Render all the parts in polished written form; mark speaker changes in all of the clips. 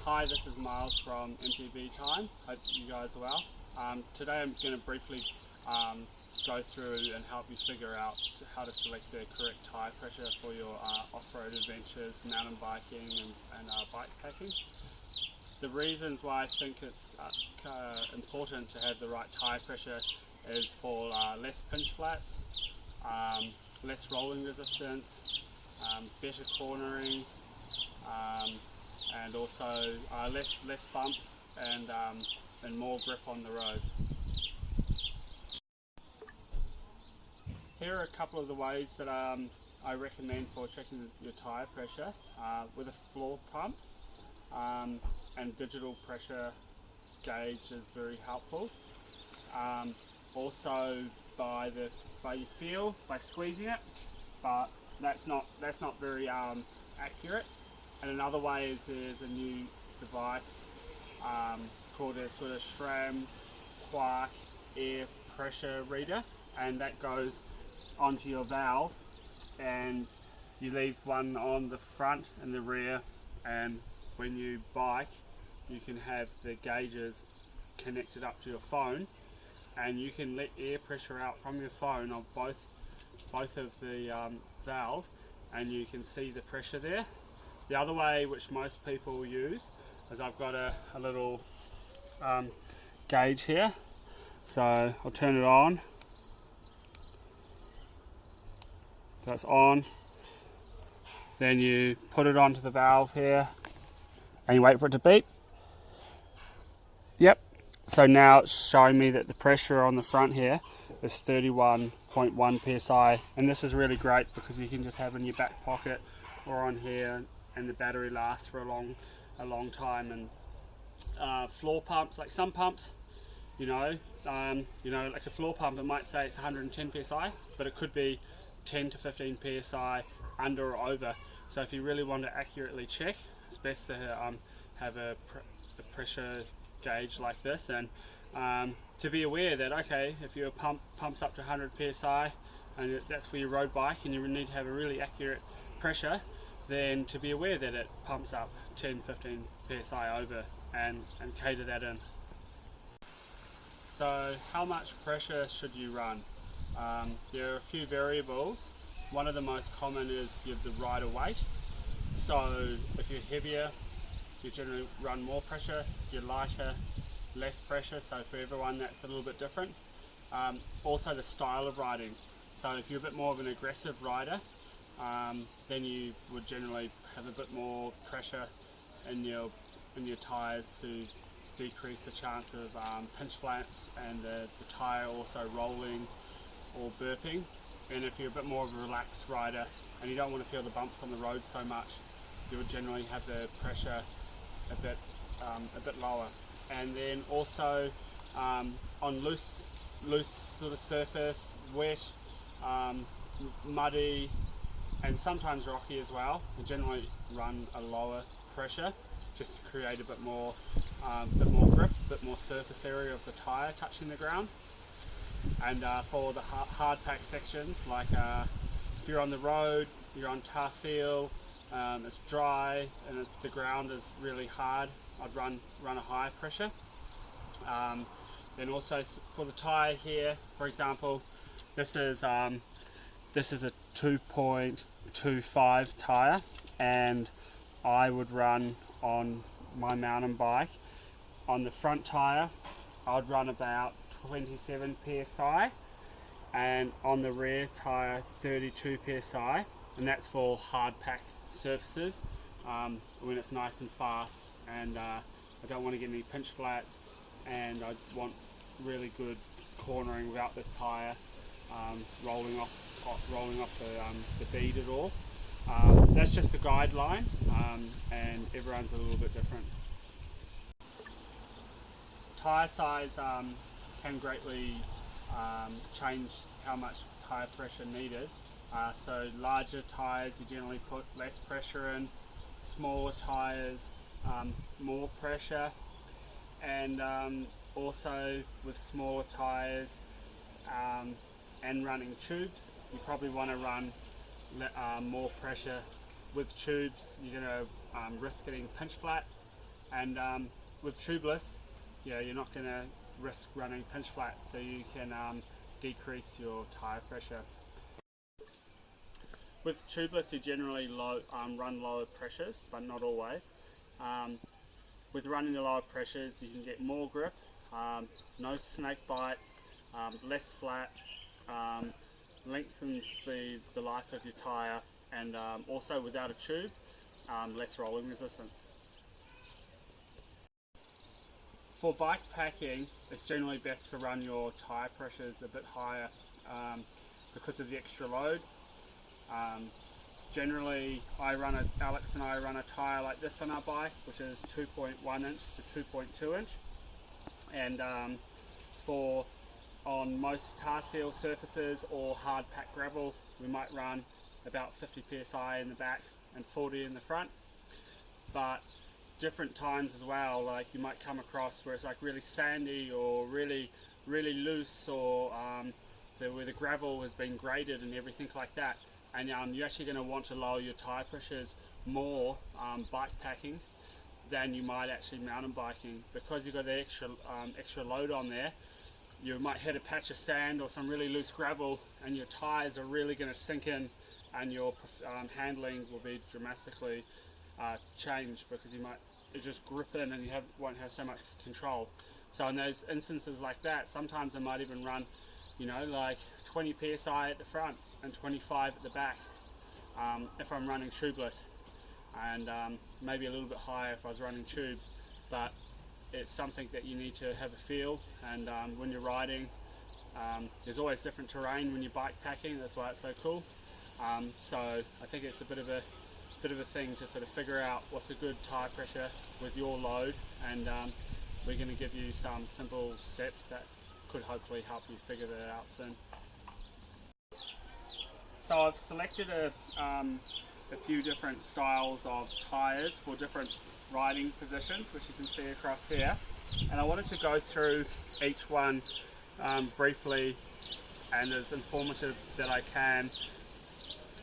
Speaker 1: Hi, this is Miles from MTB Time. Hope you guys are well. Today I'm going to briefly go through and help you figure out how to select the correct tyre pressure for your off-road adventures, mountain biking and bike packing. The reasons why I think it's important to have the right tyre pressure is for less pinch flats, less rolling resistance, better cornering, and also less bumps and more grip on the road. Here are a couple of the ways that I recommend for checking your tyre pressure with a floor pump, and digital pressure gauge is very helpful. Also by your feel, by squeezing it, but that's not very accurate. And another way is there's a new device called a sort of SRAM Quark air pressure reader, and that goes onto your valve, and you leave one on the front and the rear, and when you bike you can have the gauges connected up to your phone, and you can let air pressure out from your phone on both of the valves, and you can see the pressure there. The other way, which most people use, is I've got a little gauge here, so I'll turn it on. So it's on. Then you put it onto the valve here, and you wait for it to beep. Yep. So now it's showing me that the pressure on the front here is 31.1 psi, and this is really great because you can just have it in your back pocket or on here, and the battery lasts for a long time. And floor pumps, like some pumps, like a floor pump, it might say it's 110 psi, but it could be 10 to 15 psi under or over. So if you really want to accurately check, it's best to have a pressure gauge like this, and to be aware that, okay, if your pump pumps up to 100 psi and that's for your road bike and you need to have a really accurate pressure, then to be aware that it pumps up 10-15 psi over, and cater that in. So how much pressure should you run? There are a few variables. One of the most common is the rider weight. So if you're heavier, you generally run more pressure. If you're lighter, less pressure. So for everyone that's a little bit different. Also the style of riding. So if you're a bit more of an aggressive rider, then you would generally have a bit more pressure in your tyres to decrease the chance of pinch flats and the tyre also rolling or burping. And if you're a bit more of a relaxed rider and you don't want to feel the bumps on the road so much, you would generally have the pressure a bit lower. And then also on loose sort of surface, wet, muddy, and sometimes rocky as well, you generally run a lower pressure just to create a bit more grip, a bit more surface area of the tyre touching the ground. And for the hard pack sections, like if you're on the road, you're on tar seal, it's dry and the ground is really hard, I'd run a higher pressure. Then also for the tyre here, for example, this is a 2.25 tyre, and I would run on my mountain bike, on the front tyre I'd run about 27 psi, and on the rear tyre 32 psi, and that's for hard pack surfaces, when it's nice and fast, and I don't want to get any pinch flats, and I want really good cornering without the tyre rolling off the bead at all. That's just a guideline, and everyone's a little bit different. Tyre size can greatly change how much tyre pressure needed. So larger tyres you generally put less pressure in, smaller tyres more pressure, and also with smaller tyres and running tubes, you probably want to run more pressure with tubes. You're going to risk getting pinch flat, And with tubeless, you're not going to risk running pinch flat, so you can decrease your tyre pressure. With tubeless, you generally run lower pressures, but not always. With running the lower pressures, you can get more grip, no snake bites, less flat, lengthens the life of your tyre, and also without a tube, less rolling resistance. For bike packing, it's generally best to run your tyre pressures a bit higher because of the extra load. Generally, Alex and I run a tyre like this on our bike, which is 2.1 inch to 2.2 inch, and on most tar seal surfaces or hard packed gravel, we might run about 50 psi in the back and 40 in the front. But different times as well, like you might come across where it's like really sandy or really loose, or where the gravel has been graded and everything like that, and you're actually going to want to lower your tyre pressures more bike packing than you might actually mountain biking, because you've got the extra load on there. You might hit a patch of sand or some really loose gravel, and your tyres are really going to sink in, and your handling will be dramatically changed, because you might just grip in and you won't have so much control. So in those instances like that, sometimes I might even run, like 20 psi at the front and 25 at the back if I'm running tubeless, and maybe a little bit higher if I was running tubes. But it's something that you need to have a feel, and when you're riding, there's always different terrain when you're bike packing. That's why it's so cool. So I think it's a bit of a thing to sort of figure out what's a good tyre pressure with your load, and we're going to give you some simple steps that could hopefully help you figure that out soon. So I've selected a few different styles of tyres for different riding positions, which you can see across here, and I wanted to go through each one briefly and as informative that I can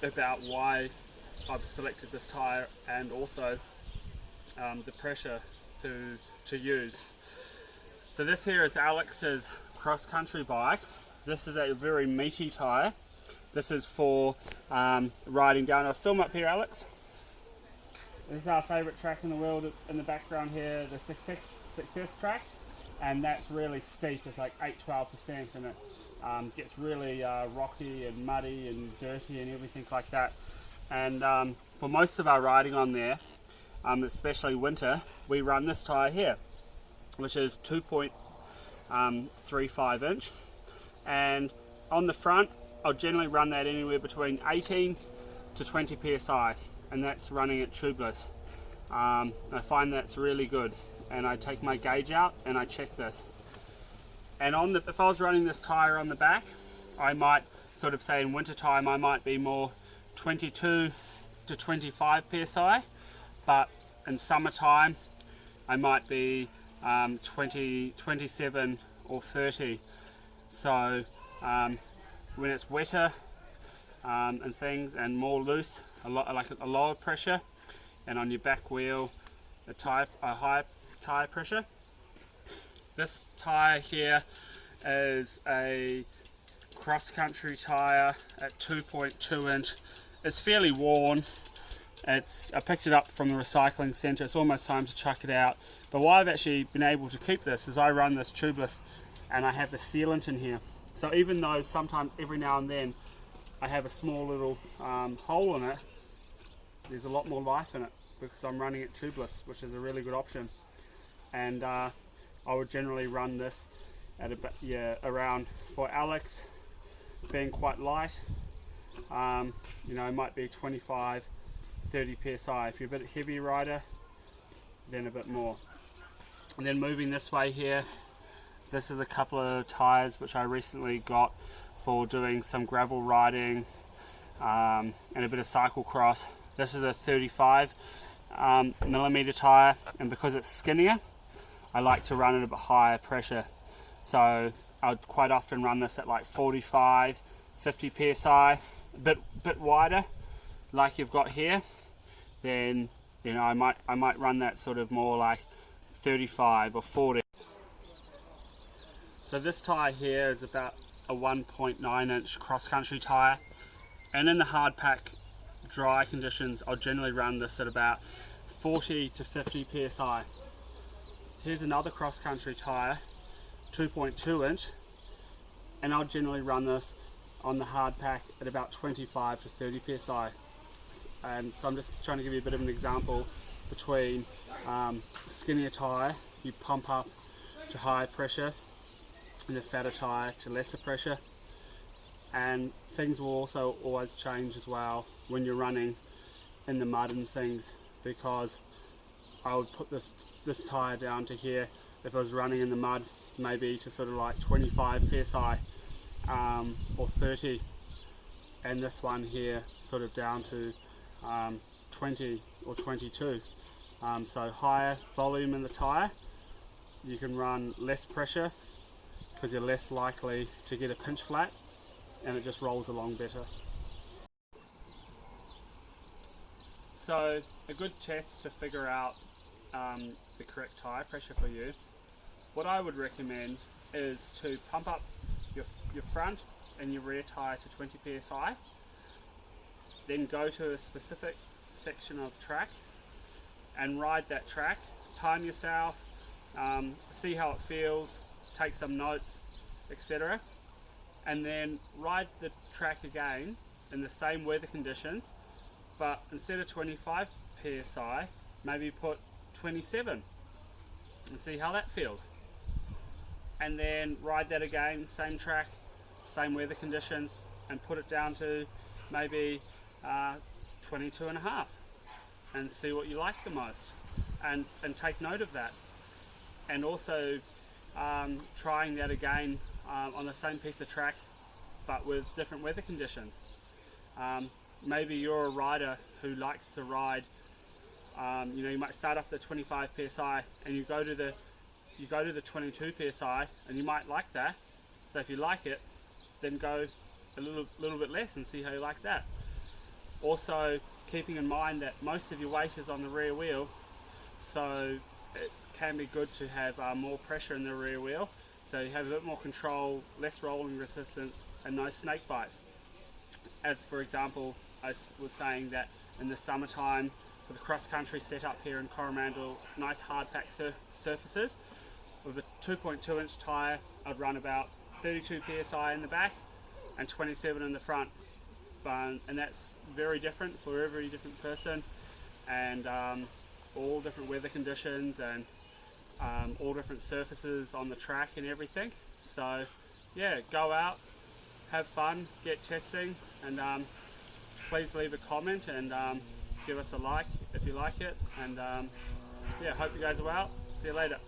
Speaker 1: about why I've selected this tyre, and also the pressure to use. So this here is Alex's cross-country bike. This is a very meaty tyre. This is for riding down. I'll film up here, Alex. This is our favourite track in the world in the background here, the Success track, and that's really steep. It's like 8-12%, and it gets really rocky and muddy and dirty and everything like that. And for most of our riding on there, especially winter, we run this tyre here, which is 2.35 inch, and on the front I'll generally run that anywhere between 18 to 20 psi, and that's running it tubeless. I find that's really good, and I take my gauge out and I check this. And if I was running this tyre on the back, I might sort of say in winter time I might be more 22 to 25 psi, but in summertime I might be 27 or 30. So when it's wetter and things, and more loose, like a lower pressure, and on your back wheel a high tyre pressure. This tyre here is a cross-country tyre at 2.2 inch. It's fairly worn. I picked it up from the recycling centre. It's almost time to chuck it out. But why I've actually been able to keep this is I run this tubeless, and I have the sealant in here. So even though sometimes every now and then I have a small little hole in it, there's a lot more life in it because I'm running it tubeless, which is a really good option. And I would generally run this at around, for Alex being quite light, it might be 25, 30 psi. If you're a bit heavy rider, then a bit more. And then moving this way here, this is a couple of tyres which I recently got for doing some gravel riding and a bit of cyclocross. This is a 35 millimeter tyre, and because it's skinnier, I like to run it at a bit higher pressure. So I'd quite often run this at like 45, 50 psi, a bit wider, like you've got here, then You know, I might run that sort of more like 35 or 40. So this tyre here is about a 1.9 inch cross-country tyre, and in the hard pack dry conditions I'll generally run this at about 40 to 50 psi. Here's another cross-country tyre, 2.2 inch, and I'll generally run this on the hard pack at about 25 to 30 psi. And so I'm just trying to give you a bit of an example between skinnier tyre, you pump up to higher pressure, and the fatter tyre to lesser pressure. And things will also always change as well when you're running in the mud and things, because I would put this tyre down to here if I was running in the mud, maybe to sort of like 25 psi or 30, and this one here sort of down to 20 or 22. So higher volume in the tyre, you can run less pressure because you're less likely to get a pinch flat, and it just rolls along better. So a good test to figure out the correct tyre pressure for you, what I would recommend is to pump up your front and your rear tyre to 20 psi, then go to a specific section of track and ride that track, time yourself, see how it feels, take some notes, etc. And then ride the track again in the same weather conditions, but instead of 25 psi, maybe put 27 and see how that feels. And then ride that again, same track, same weather conditions, and put it down to maybe 22.5 and see what you like the most, and take note of that. And also trying that again on the same piece of track but with different weather conditions. Maybe you're a rider who likes to ride, you know, you might start off the 25 psi and you go to the 22 psi, and you might like that. So if you like it, then go a little bit less and see how you like that. Also keeping in mind that most of your weight is on the rear wheel, so it can be good to have more pressure in the rear wheel, so you have a bit more control, less rolling resistance, and no snake bites. As for example, I was saying that in the summertime for the cross-country setup here in Coromandel, nice hard pack surfaces, with a 2.2 inch tyre I'd run about 32 psi in the back and 27 in the front. And that's very different for every different person, and all different weather conditions, and all different surfaces on the track and everything. So yeah, go out, have fun, get testing, and please leave a comment and give us a like if you like it. And yeah, hope you guys are well. See you later.